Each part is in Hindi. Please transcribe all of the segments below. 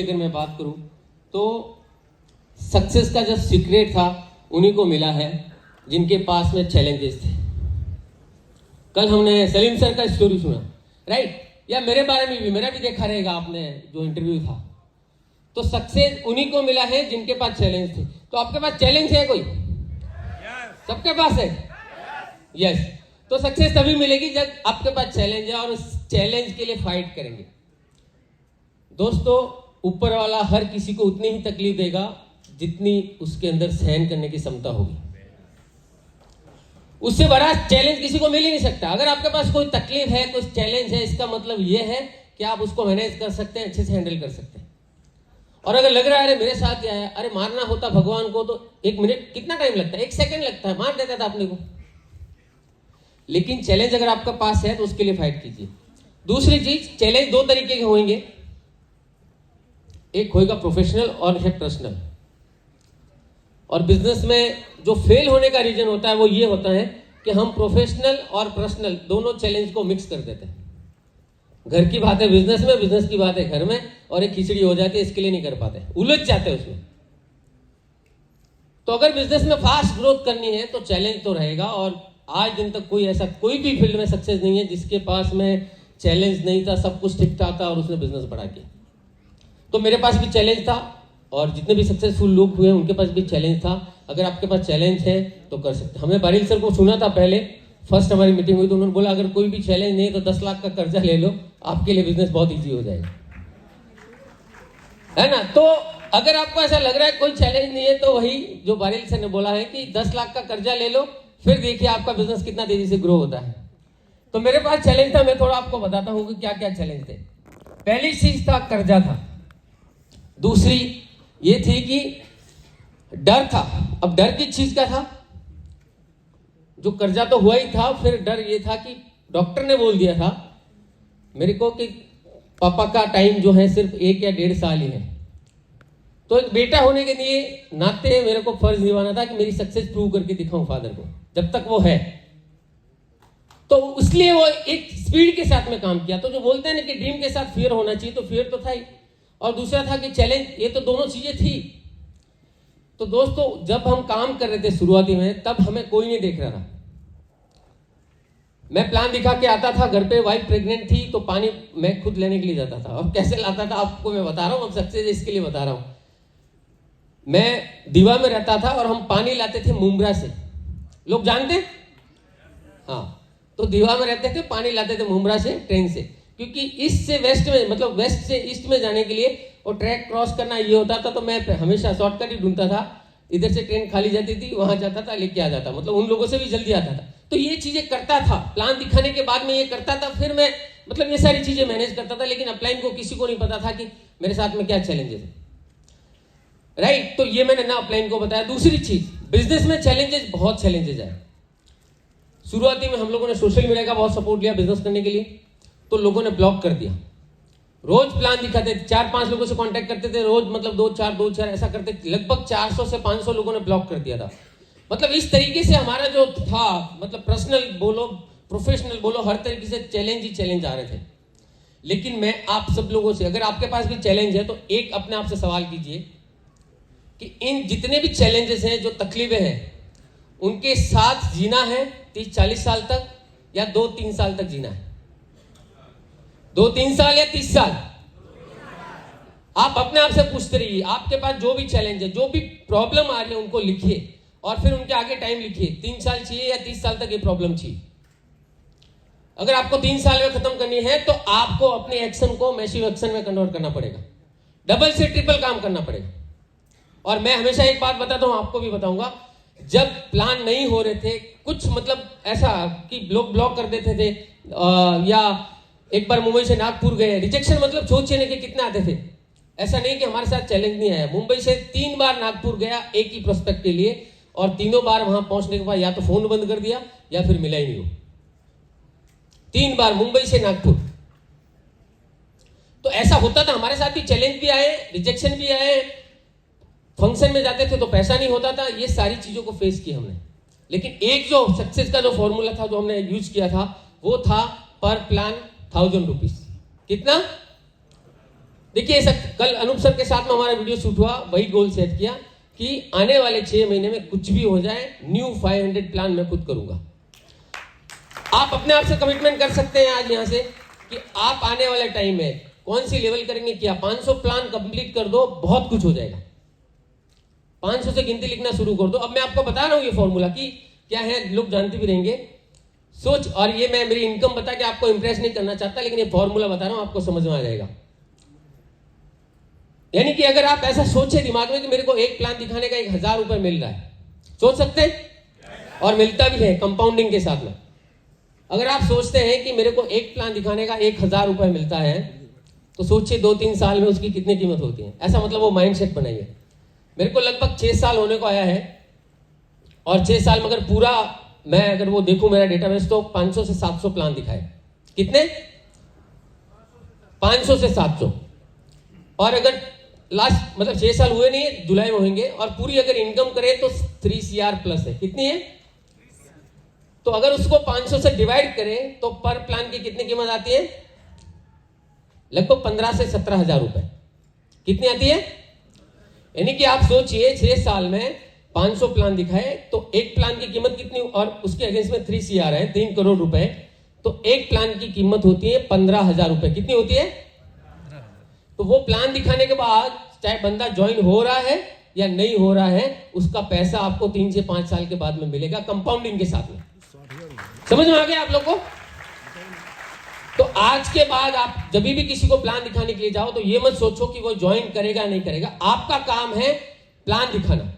अगर मैं बात करूं तो सक्सेस का जो सीक्रेट था उन्हीं को मिला है जिनके पास में चैलेंजेस थे। कल हमने सलीम सर का स्टोरी सुना, राइट? या मेरे बारे में भी, मेरा भी देखा रहेगा आपने जो इंटरव्यू था। तो सक्सेस उन्हीं को मिला है जिनके पास चैलेंज थे। तो आपके पास चैलेंज है कोई? सबके पास है। यस। तो सक्सेस तभी मिलेगी जब आपके पास चैलेंज है और उस चैलेंज के लिए फाइट करेंगे। दोस्तों, ऊपर वाला हर किसी को उतनी ही तकलीफ देगा जितनी उसके अंदर सहन करने की क्षमता होगी। उससे बड़ा चैलेंज किसी को मिल ही नहीं सकता। अगर आपके पास कोई तकलीफ है, कुछ चैलेंज है, इसका मतलब यह है कि आप उसको मैनेज कर सकते हैं, अच्छे से हैंडल कर सकते हैं। और अगर लग रहा है अरे मेरे साथ क्या है, अरे मारना होता भगवान को तो 1 मिनट कितना टाइम लगता है, 1 सेकंड लगता है, मार देता था अपने को। लेकिन चैलेंज अगर आपके पास है तो उसके लिए फाइट कीजिए। दूसरी चीज, चैलेंज 2 तरीके के होंगे, एक होगा प्रोफेशनल और है पर्सनल। और बिजनेस में जो फेल होने का रीजन होता है वो ये होता है कि हम प्रोफेशनल और पर्सनल दोनों चैलेंज को मिक्स कर देते हैं। घर की बात है बिजनेस में, बिजनेस की बात है घर में, और एक खिचड़ी हो जाती है, इसके लिए नहीं कर पाते, उलझ जाते हैं उसमें। तो अगर बिजनेस में फास्ट ग्रोथ करनी है तो चैलेंज तो रहेगा। और आज दिन तक कोई भी फील्ड में सक्सेस नहीं है जिसके पास में चैलेंज नहीं था, सब कुछ ठीक ठाक था और उसने बिजनेस बढ़ा के। तो मेरे पास भी चैलेंज था और जितने भी सक्सेसफुल लोग हुए उनके पास भी चैलेंज था। अगर आपके पास चैलेंज है तो कर सकते हैं। हमने बारिल सर को सुना था पहले, फर्स्ट हमारी मीटिंग हुई तो उन्होंने बोला अगर कोई भी चैलेंज नहीं है तो 10 लाख का कर्जा ले लो, आपके लिए बिजनेस बहुत ईजी हो जाएगा, है ना? तो अगर आपको ऐसा लग रहा है कोई चैलेंज नहीं है तो वही जो बारिल सर ने बोला है कि 10 लाख का कर्जा ले लो, फिर देखिए आपका बिजनेस कितना तेजी से ग्रो होता है। तो मेरे पास चैलेंज था, मैं थोड़ा आपको बताता हूँ कि क्या क्या चैलेंज थे। पहली चीज था कर्जा था। दूसरी ये थी कि डर था। अब डर किस चीज का था? जो कर्जा तो हुआ ही था, फिर डर ये था कि डॉक्टर ने बोल दिया था मेरे को कि पापा का टाइम जो है सिर्फ 1 या 1.5 साल ही है। तो एक बेटा होने के लिए नाते मेरे को फर्ज निभाना था कि मेरी सक्सेस प्रूव करके दिखाऊं फादर को, जब तक वो है। तो इसलिए वो एक स्पीड के साथ में काम किया। तो जो बोलते हैं ना कि ड्रीम के साथ फियर होना चाहिए, तो फियर तो था ही, और दूसरा था कि चैलेंज, ये तो दोनों चीजें थी। तो दोस्तों, जब हम काम कर रहे थे शुरुआती में, तब हमें कोई नहीं देख रहा था। मैं प्लान दिखा के आता था घर पे, वाइफ प्रेग्नेंट थी तो पानी मैं खुद लेने के लिए जाता था। अब कैसे लाता था आपको मैं बता रहा हूं, अब सक्सेस इसके लिए बता रहा हूं। मैं दीवा में रहता था और हम पानी लाते थे मुंब्रा से, लोग जानते हैं? हाँ, तो दीवा में रहते थे, पानी लाते थे मुंब्रा से, ट्रेन से, क्योंकि ईस्ट से वेस्ट में, मतलब वेस्ट से ईस्ट में जाने के लिए वो ट्रैक क्रॉस करना ये होता था। तो मैं हमेशा शॉर्टकट ही ढूंढता था, इधर से ट्रेन खाली जाती थी, वहां जाता था, लेके आ जाता, मतलब उन लोगों से भी जल्दी आता था। तो ये चीजें करता था, प्लान दिखाने के बाद में ये करता था, फिर मैं मतलब ये सारी चीजें मैनेज करता था। लेकिन अपलाइन को किसी को नहीं पता था कि मेरे साथ में क्या चैलेंजेस है, राइट? तो ये मैंने ना अपलाइन को बताया। दूसरी चीज, बिजनेस में चैलेंजेस, बहुत चैलेंजेस है। शुरुआती में हम लोगों ने सोशल मीडिया का बहुत सपोर्ट लिया बिजनेस करने के लिए, तो लोगों ने ब्लॉक कर दिया। रोज प्लान दिखाते थे, 4-5 लोगों से कांटेक्ट करते थे रोज, मतलब 2-4 ऐसा करते, लगभग 400 से 500 लोगों ने ब्लॉक कर दिया था। मतलब इस तरीके से हमारा जो था, मतलब पर्सनल बोलो, प्रोफेशनल बोलो, हर तरीके से चैलेंज ही चैलेंज आ रहे थे। लेकिन मैं आप सब लोगों से, अगर आपके पास भी चैलेंज है तो एक अपने आप से सवाल कीजिए कि इन जितने भी चैलेंजेस हैं, जो तकलीफें हैं, उनके साथ जीना है 30-40 साल तक या 2-3 साल तक जीना है? 2-3 साल या 30 साल? आप अपने आप से पूछते रहिए। आपके पास जो भी चैलेंज है, जो भी प्रॉब्लम आ रही है, उनको लिखिए और फिर उनके आगे टाइम लिखिए। 3 साल चाहिए या 30 साल तक ये प्रॉब्लम चाहिए? अगर आपको 3 साल में खत्म करनी है तो आपको अपने एक्शन को मैसिव एक्शन में कन्वर्ट करना पड़ेगा, डबल से ट्रिपल काम करना पड़ेगा। और मैं हमेशा एक बात बताता हूं, आपको भी बताऊंगा, जब प्लान नहीं हो रहे थे कुछ, मतलब ऐसा कि लोग ब्लॉक कर देते थे, या एक बार मुंबई से नागपुर गए, रिजेक्शन मतलब सोचने के कितने आते थे। ऐसा नहीं कि हमारे साथ चैलेंज नहीं आया। मुंबई से 3 बार नागपुर गया एक ही प्रोस्पेक्ट के लिए, और तीनों बार वहां पहुंचने के बाद या तो फोन बंद कर दिया या फिर मिला ही नहीं हो। 3 बार मुंबई से नागपुर। तो ऐसा होता था, हमारे साथ भी चैलेंज भी आए, रिजेक्शन भी आए, फंक्शन में जाते थे तो पैसा नहीं होता था, ये सारी चीजों को फेस किया हमने। लेकिन एक जो सक्सेस का जो फॉर्मूला था, जो हमने यूज किया था, वो था पर प्लान 1000 रुपीज। कितना? देखिए सर, कल अनूप सर के साथ में हमारा वीडियो शूट हुआ, वही गोल सेट किया कि आने वाले 6 महीने में कुछ भी हो जाए न्यू 500 प्लान मैं खुद करूंगा। आप अपने आप से कमिटमेंट कर सकते हैं आज यहां से कि आप आने वाले टाइम में कौन सी लेवल करेंगे, क्या 500 प्लान कंप्लीट कर दो, बहुत कुछ हो जाएगा। 500 से गिनती लिखना शुरू कर दो। अब मैं आपको बता रहा हूं ये फॉर्मूला की क्या है, लोग जानते भी रहेंगे सोच, और ये मैं मेरी इनकम बता के आपको इंप्रेस नहीं करना चाहता, लेकिन ये फॉर्मूला बता रहा हूं, आपको समझ में आ जाएगा। यानी कि अगर आप ऐसा सोचे दिमाग में कि मेरे को एक प्लान दिखाने का 1000 रुपए मिल रहा है, सोच सकते हैं, और मिलता भी है कंपाउंडिंग के साथ में। अगर आप सोचते हैं कि मेरे को एक प्लान दिखाने का 1000 रुपए मिलता है, तो सोचिए 2-3 साल में उसकी कितनी कीमत होती है। ऐसा मतलब वो माइंडसेट बनाइए। मेरे को लगभग 6 साल होने को आया है, और 6 साल में अगर पूरा मैं अगर वो देखूं मेरा डेटाबेस, तो 500 से 700 प्लान दिखाए। कितने? 500 से 700। और अगर लास्ट मतलब 6 साल हुए नहीं है, जुलाई में होंगे, और पूरी अगर इनकम करें तो 3 CR प्लस है। कितनी है? तो अगर उसको 500 से डिवाइड करें तो पर प्लान की कितनी कीमत आती है? लगभग 15 से 17,000 रुपए। कितनी आती है? यानी कि आप सोचिए 6 साल में 500 प्लान दिखाए तो एक प्लान की कीमत कितनी, और उसके अगेंस्ट में 3 CR है, 3 करोड़ रुपए, तो एक प्लान की कीमत होती है 15,000 रुपए। कितनी होती है? तो वो प्लान दिखाने के बाद चाहे बंदा ज्वाइन हो रहा है या नहीं हो रहा है, उसका पैसा आपको 3 से 5 साल के बाद में मिलेगा कंपाउंडिंग के साथ में। समझ में आ गया आप लोग को? तो आज के बाद आप जब भी किसी को प्लान दिखाने के लिए जाओ तो ये मत सोचो कि वो ज्वाइन करेगा नहीं करेगा। आपका काम है प्लान दिखाना,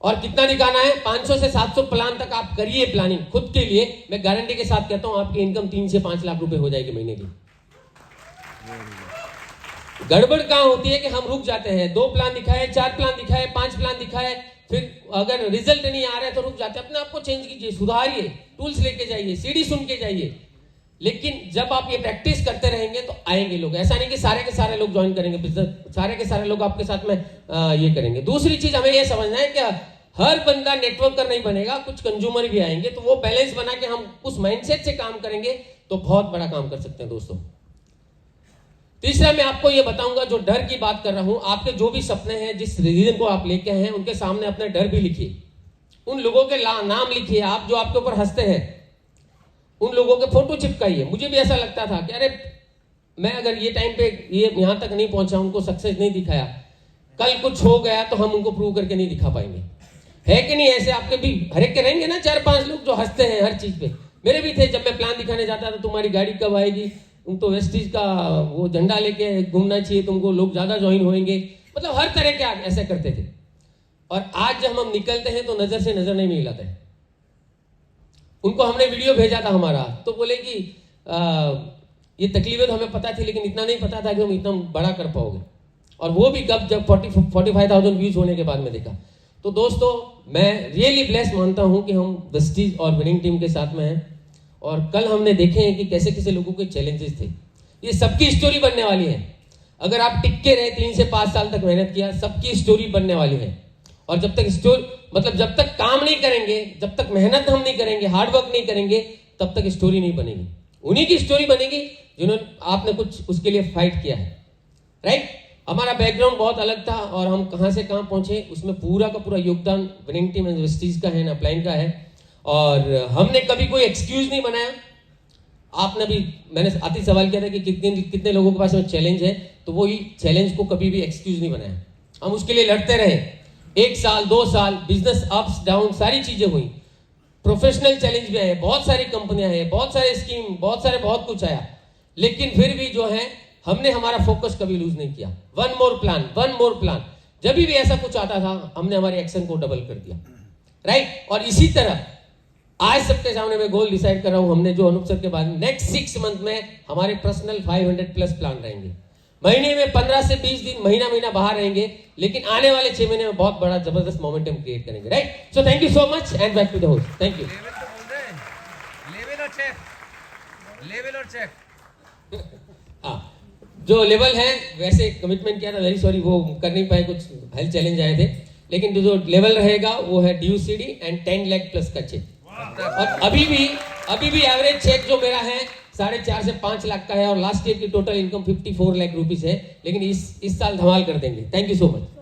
और कितना दिखाना है? 500 से 700 प्लान तक आप करिए प्लानिंग खुद के लिए। मैं गारंटी के साथ कहता हूं आपकी इनकम 3 से 5 लाख रुपए हो जाएगी महीने की। गड़बड़ कहां होती है कि हम रुक जाते हैं, 2 प्लान दिखाए, 4 प्लान दिखाए, 5 प्लान दिखाए, फिर अगर रिजल्ट नहीं आ रहा है तो रुक जाते हैं। अपने आप को चेंज कीजिए, सुधारिए, टूल्स लेके जाइए, सीडी सुन के जाइए। लेकिन जब आप ये प्रैक्टिस करते रहेंगे तो आएंगे लोग। ऐसा नहीं कि सारे के सारे लोग ज्वाइन करेंगे बिजनेस, सारे के सारे लोग आपके साथ में ये करेंगे। दूसरी चीज हमें ये समझना है कि हर बंदा नेटवर्कर नहीं बनेगा, कुछ कंज्यूमर भी आएंगे। तो वो बैलेंस बना के हम उस माइंडसेट से काम करेंगे तो बहुत बड़ा काम कर सकते हैं दोस्तों। तीसरा मैं आपको ये बताऊंगा, जो डर की बात कर रहा हूं, आपके जो भी सपने हैं, जिस रीजन को आप लेके हैं, उनके सामने अपने डर भी लिखिए। उन लोगों के नाम लिखिए, आप जो आपके ऊपर हंसते हैं, उन लोगों के फोटो चिपकाइए। मुझे भी ऐसा लगता था कि अरे मैं अगर ये टाइम पे ये यहां तक नहीं पहुंचा, उनको सक्सेस नहीं दिखाया, कल कुछ हो गया तो हम उनको प्रूव करके नहीं दिखा पाएंगे। है कि नहीं? ऐसे आपके भी हर एक के रहेंगे ना 4-5 लोग जो हंसते हैं हर चीज पे। मेरे भी थे, जब मैं प्लान दिखाने जाता था, तुम्हारी गाड़ी कब आएगी, तुम तो वेस्टीज का वो झंडा लेके घूमना चाहिए, तुमको लोग ज्यादा ज्वाइन होंगे, मतलब हर तरह के ऐसे करते थे। और आज जब हम निकलते हैं तो नजर से नजर नहीं मिलाते हैं। उनको हमने वीडियो भेजा था हमारा, तो बोले कि ये तकलीफें तो हमें पता थी, लेकिन इतना नहीं पता था कि हम इतना बड़ा कर पाओगे। और वो भी कब? जब 45,000 व्यूज होने के बाद में देखा। तो दोस्तों मैं रियली ब्लेस मानता हूं कि हम वेस्टीज और विनिंग टीम के साथ में हैं। और कल हमने देखे हैं कि कैसे कैसे लोगों के चैलेंजेस थे। ये सबकी स्टोरी बनने वाली है। अगर आप टिक के रहे, 3 से 5 साल तक मेहनत किया, सबकी स्टोरी बनने वाली है। और जब तक जब तक काम नहीं करेंगे, जब तक मेहनत हम नहीं करेंगे, हार्डवर्क नहीं करेंगे, तब तक स्टोरी नहीं बनेगी। उन्हीं की स्टोरी बनेगी जिन्होंने आपने कुछ उसके लिए फाइट किया है। राइट? हमारा बैकग्राउंड बहुत अलग था और हम कहां से कहां पहुंचे, उसमें पूरा का पूरा योगदान विनिंग टीम एंड वेस्टीज का है, ना अपलाइन का है। और हमने कभी कोई एक्सक्यूज नहीं बनाया। आपने भी, मैंने आती सवाल किया था कि कितने लोगों के पास में चैलेंज है, तो वही चैलेंज को कभी भी एक्सक्यूज नहीं बनाया। हम उसके लिए लड़ते रहे। 1 साल 2 साल बिजनेस अप्स डाउन सारी चीजें हुई, प्रोफेशनल चैलेंज भी आए, बहुत सारी कंपनियां हैं, बहुत सारे स्कीम, बहुत कुछ आया, लेकिन फिर भी जो है हमने हमारा फोकस कभी लूज नहीं किया। One more plan. जब भी ऐसा कुछ आता था, हमने हमारे एक्शन को डबल कर दिया। राइट? और इसी तरह आज सबके सामने मैं गोल डिसाइड कर रहा हूं। हमने जो अनूप सर के बाद नेक्स्ट 6 मंथ में हमारे पर्सनल 500+ प्लान रहेंगे। महीने में 15 से 20 दिन, महीना बाहर रहेंगे, लेकिन आने वाले 6 महीने में बहुत बड़ा जबरदस्त मोमेंटम क्रिएट करेंगे। Right? So thank you so much and back to the host. Thank you. Level और चेक। हाँ, जो लेवल है वैसे कमिटमेंट किया था, वेरी सॉरी वो कर नहीं पाए, कुछ हेल्थ चैलेंज आए थे, लेकिन जो लेवल रहेगा वो है DUCD एंड 10 लाख प्लस का चेक। और अभी भी एवरेज चेक जो मेरा है 4.5 से 5 लाख का है और लास्ट ईयर की टोटल इनकम 54 लाख रुपीस है, लेकिन इस साल धमाल कर देंगे। Thank you so much.